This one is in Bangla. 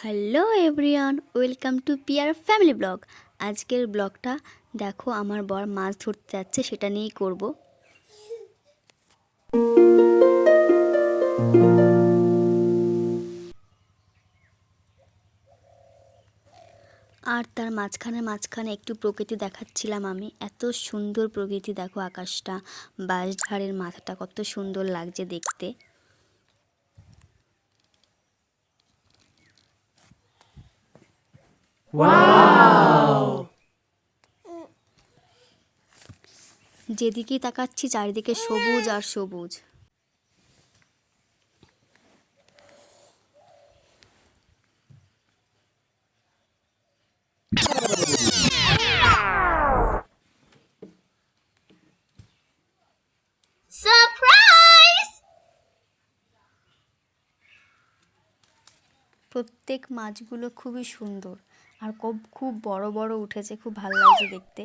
Hello everyone, welcome to peer family blog. আজকের ব্লগটা দেখো, আমার বর মাছ ধরতে যাচ্ছে, সেটা নিয়েই করব। আর তার মাঝখানে মাঝখানে একটু প্রকৃতি দেখাচ্ছিলাম আমি। এত সুন্দর প্রকৃতি, দেখো আকাশটা, বাঁশঝাড়ের মাথাটা কত সুন্দর লাগছে দেখতে। যেদিকেই তাকাচ্ছি চারিদিকে সবুজ আর সবুজ। প্রত্যেক মাছগুলো খুবই সুন্দর আর খুব খুব বড় বড় উঠেছে, খুব ভালো লাগছে দেখতে।